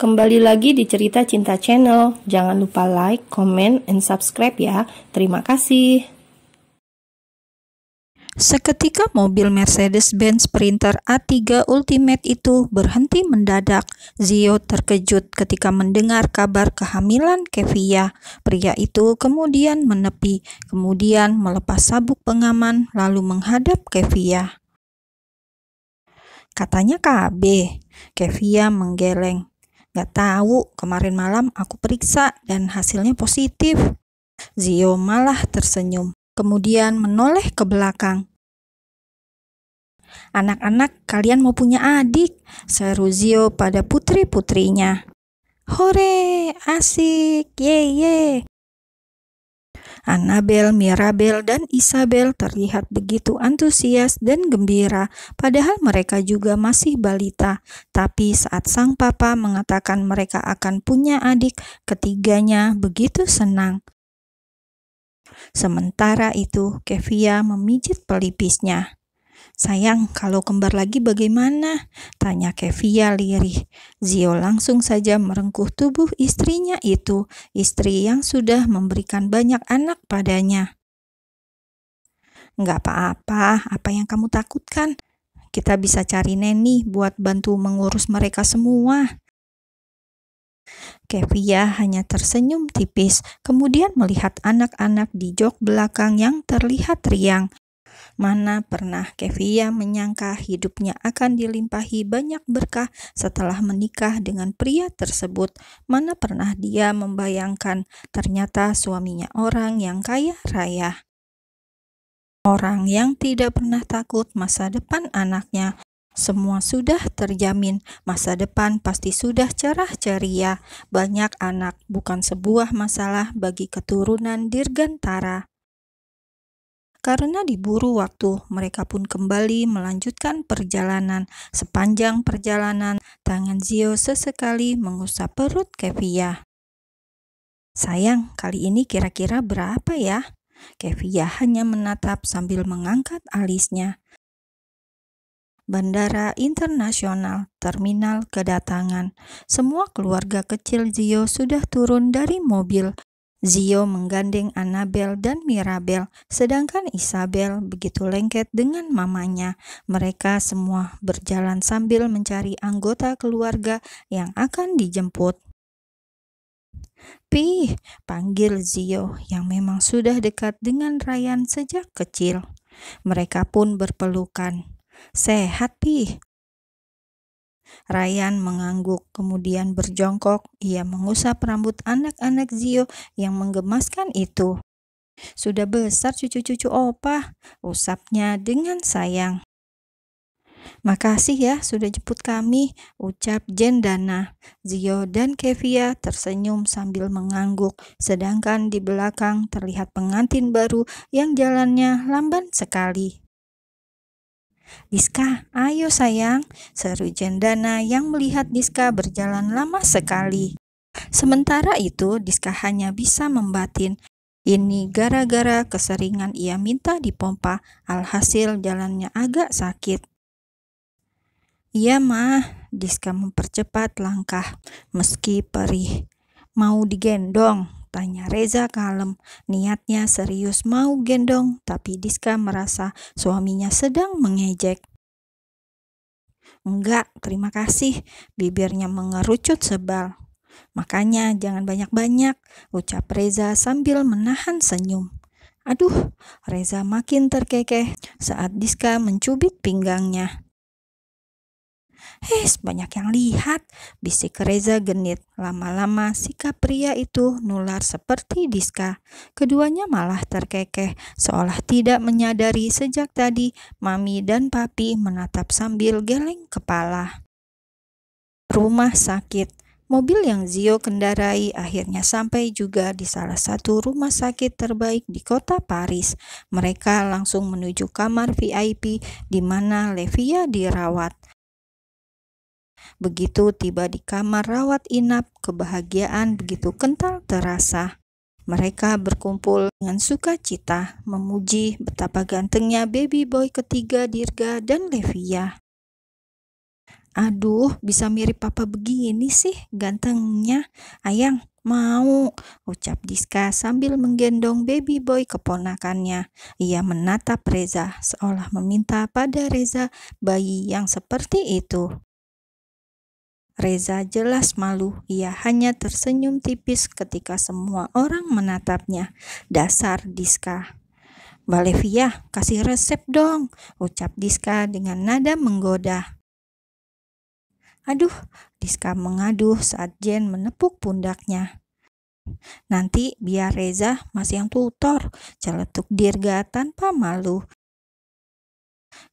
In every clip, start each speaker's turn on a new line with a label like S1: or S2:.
S1: Kembali lagi di Cerita Cinta Channel. Jangan lupa like, comment, and subscribe ya. Terima kasih.
S2: Seketika mobil Mercedes-Benz Sprinter A3 Ultimate itu berhenti mendadak. Zio terkejut ketika mendengar kabar kehamilan Kevia. Pria itu kemudian menepi, kemudian melepas sabuk pengaman lalu menghadap Kevia. Katanya KB. Kevia menggeleng. Gak tahu, kemarin malam aku periksa dan hasilnya positif. Zio malah tersenyum, kemudian menoleh ke belakang. Anak-anak, kalian mau punya adik, seru Zio pada putri-putrinya. Hore, asik, ye. Annabel, Mirabel, dan Isabel terlihat begitu antusias dan gembira, padahal mereka juga masih balita. Tapi saat sang papa mengatakan mereka akan punya adik, ketiganya begitu senang. Sementara itu, Kevia memijit pelipisnya. Sayang, kalau kembar lagi bagaimana? Tanya Kevia lirih. Zio langsung saja merengkuh tubuh istrinya itu, istri yang sudah memberikan banyak anak padanya. Enggak apa-apa, apa yang kamu takutkan? Kita bisa cari neni buat bantu mengurus mereka semua. Kevia hanya tersenyum tipis, kemudian melihat anak-anak di jok belakang yang terlihat riang. Mana pernah Kevia menyangka hidupnya akan dilimpahi banyak berkah setelah menikah dengan pria tersebut. Mana pernah dia membayangkan ternyata suaminya orang yang kaya raya. Orang yang tidak pernah takut masa depan anaknya. Semua sudah terjamin, masa depan pasti sudah cerah ceria. Banyak anak bukan sebuah masalah bagi keturunan dirgantara. Karena diburu waktu, mereka pun kembali melanjutkan perjalanan. Sepanjang perjalanan, tangan Zio sesekali mengusap perut Kevia. Sayang, kali ini kira-kira berapa ya? Kevia hanya menatap sambil mengangkat alisnya. Bandara Internasional, terminal kedatangan. Semua keluarga kecil Zio sudah turun dari mobil. Zio menggandeng Annabel dan Mirabel, sedangkan Isabel begitu lengket dengan mamanya. Mereka semua berjalan sambil mencari anggota keluarga yang akan dijemput. Pi, panggil Zio yang memang sudah dekat dengan Ryan sejak kecil. Mereka pun berpelukan. Sehat, Pi. Ryan mengangguk, kemudian berjongkok. Ia mengusap rambut anak-anak Zio yang menggemaskan itu. Sudah besar cucu-cucu opa, usapnya dengan sayang. Makasih ya sudah jemput kami, ucap Jendana. Zio dan Kevia tersenyum sambil mengangguk, sedangkan di belakang terlihat pengantin baru yang jalannya lamban sekali. Diska, ayo sayang, seru Jendana yang melihat Diska berjalan lama sekali. Sementara itu, Diska hanya bisa membatin. Ini gara-gara keseringan ia minta dipompa, alhasil jalannya agak sakit. Iya mah, Diska mempercepat langkah, meski perih. Mau digendong? Tanya Reza kalem. Niatnya serius mau gendong, tapi Diska merasa suaminya sedang mengejek. Enggak, terima kasih. Bibirnya mengerucut sebal. Makanya jangan banyak-banyak, ucap Reza sambil menahan senyum. Aduh, Reza makin terkekeh saat Diska mencubit pinggangnya. Banyak yang lihat, bisik Reza genit. Lama-lama sikap pria itu nular seperti Diska. Keduanya malah terkekeh, seolah tidak menyadari sejak tadi Mami dan Papi menatap sambil geleng kepala. Rumah sakit. Mobil yang Zio kendarai akhirnya sampai juga di salah satu rumah sakit terbaik di kota Paris. Mereka langsung menuju kamar VIP di mana Levia dirawat. Begitu tiba di kamar rawat inap, kebahagiaan begitu kental terasa. Mereka berkumpul dengan sukacita, memuji betapa gantengnya baby boy ketiga Dirga dan Levia. Aduh, bisa mirip papa begini sih gantengnya. Ayang, mau, ucap Diska sambil menggendong baby boy keponakannya. Ia menatap Reza seolah meminta pada Reza bayi yang seperti itu. Reza jelas malu, ia hanya tersenyum tipis ketika semua orang menatapnya. Dasar Diska. Mbak Levia, kasih resep dong, ucap Diska dengan nada menggoda. Aduh, Diska mengaduh saat Jen menepuk pundaknya. Nanti biar Reza masih yang tutor, celetuk Dirga tanpa malu.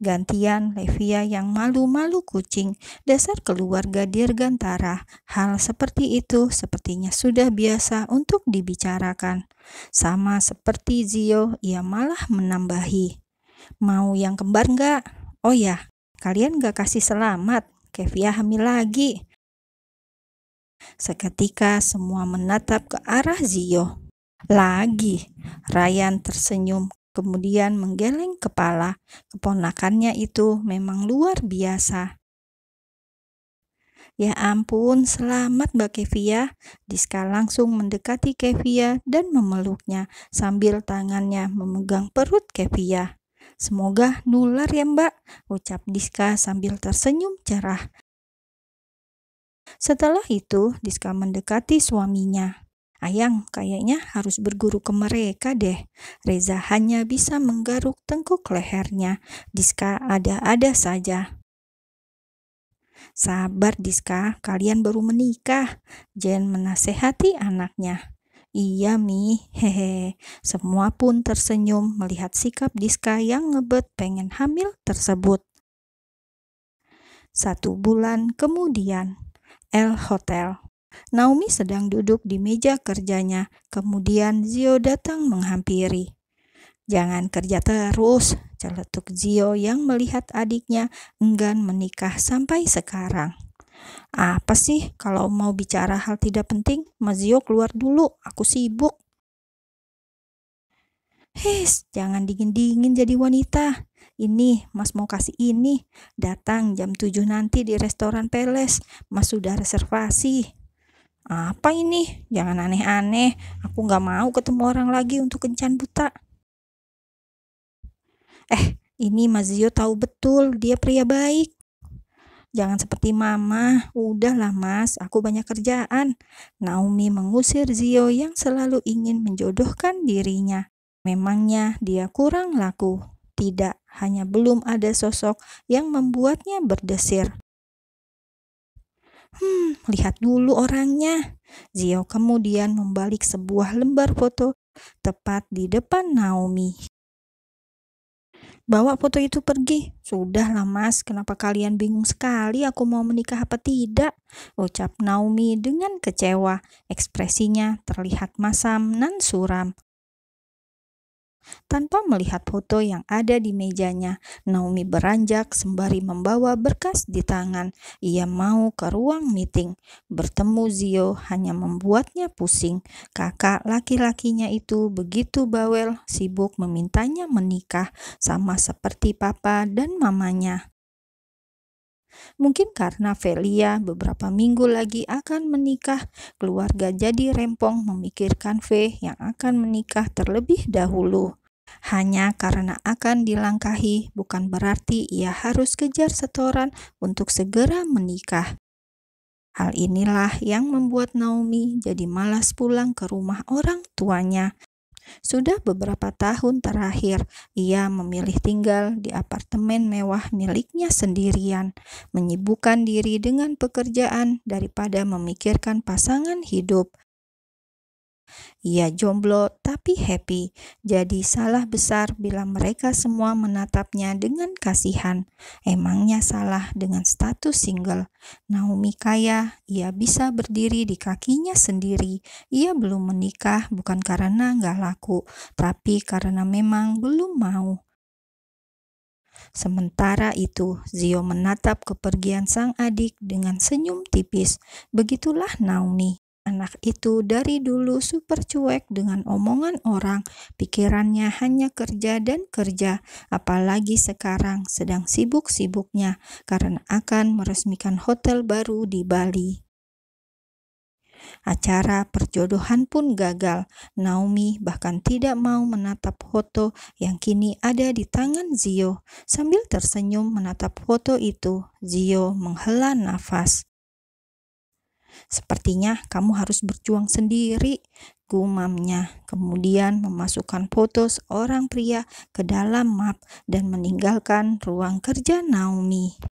S2: Gantian Levia yang malu-malu kucing, dasar keluarga Dirgantara. Hal seperti itu sepertinya sudah biasa untuk dibicarakan. Sama seperti Zio, ia malah menambahi. Mau yang kembar nggak? Oh ya, kalian nggak kasih selamat, Kevia hamil lagi. Seketika semua menatap ke arah Zio. Lagi, Ryan tersenyum kemudian menggeleng kepala. Keponakannya itu memang luar biasa. Ya ampun, selamat Mbak Kevia. Diska langsung mendekati Kevia dan memeluknya sambil tangannya memegang perut Kevia. Semoga nular ya Mbak, ucap Diska sambil tersenyum cerah. Setelah itu, Diska mendekati suaminya. Ayang, kayaknya harus berguru ke mereka deh. Reza hanya bisa menggaruk tengkuk lehernya. Diska ada-ada saja. Sabar Diska, kalian baru menikah. Jen menasehati anaknya. Iya Mi, hehe. Semua pun tersenyum melihat sikap Diska yang ngebet pengen hamil tersebut. 1 bulan kemudian, El Hotel. Naomi sedang duduk di meja kerjanya, kemudian Zio datang menghampiri. Jangan kerja terus, celetuk Zio yang melihat adiknya enggan menikah sampai sekarang. Apa sih, kalau mau bicara hal tidak penting, Mas Zio keluar dulu, aku sibuk. Hes, jangan dingin-dingin jadi wanita. Ini, Mas mau kasih ini. Datang jam 7 nanti di restoran Peles. Mas sudah reservasi. Apa ini? Jangan aneh-aneh. Aku gak mau ketemu orang lagi untuk kencan buta. Ini Mas Zio tahu betul dia pria baik. Jangan seperti mama. Udahlah Mas, aku banyak kerjaan. Naomi mengusir Zio yang selalu ingin menjodohkan dirinya. Memangnya dia kurang laku? Tidak, hanya belum ada sosok yang membuatnya berdesir. Lihat dulu orangnya. Zio kemudian membalik sebuah lembar foto tepat di depan Naomi. Bawa foto itu pergi. Sudahlah Mas, kenapa kalian bingung sekali aku mau menikah apa tidak? Ucap Naomi dengan kecewa. Ekspresinya terlihat masam dan suram. Tanpa melihat foto yang ada di mejanya, Naomi beranjak sembari membawa berkas di tangan. Ia mau ke ruang meeting. Bertemu Zio hanya membuatnya pusing. Kakak laki-lakinya itu begitu bawel, sibuk memintanya menikah, sama seperti papa dan mamanya. Mungkin karena Velia beberapa minggu lagi akan menikah, keluarga jadi rempong memikirkan V yang akan menikah terlebih dahulu. Hanya karena akan dilangkahi bukan berarti ia harus kejar setoran untuk segera menikah. Hal inilah yang membuat Naomi jadi malas pulang ke rumah orang tuanya. Sudah beberapa tahun terakhir, ia memilih tinggal di apartemen mewah miliknya sendirian, menyibukkan diri dengan pekerjaan daripada memikirkan pasangan hidup. Ia jomblo tapi happy, jadi salah besar bila mereka semua menatapnya dengan kasihan. Emangnya salah dengan status single? Naomi kaya, ia bisa berdiri di kakinya sendiri. Ia belum menikah bukan karena nggak laku, tapi karena memang belum mau. Sementara itu, Zio menatap kepergian sang adik dengan senyum tipis. Begitulah Naomi. Anak itu dari dulu super cuek dengan omongan orang, pikirannya hanya kerja dan kerja, apalagi sekarang sedang sibuk-sibuknya karena akan meresmikan hotel baru di Bali. Acara perjodohan pun gagal. Naomi bahkan tidak mau menatap foto yang kini ada di tangan Zio. Sambil tersenyum menatap foto itu, Zio menghela nafas. "Sepertinya kamu harus berjuang sendiri," gumamnya. Kemudian memasukkan foto seorang pria ke dalam map dan meninggalkan ruang kerja Naomi.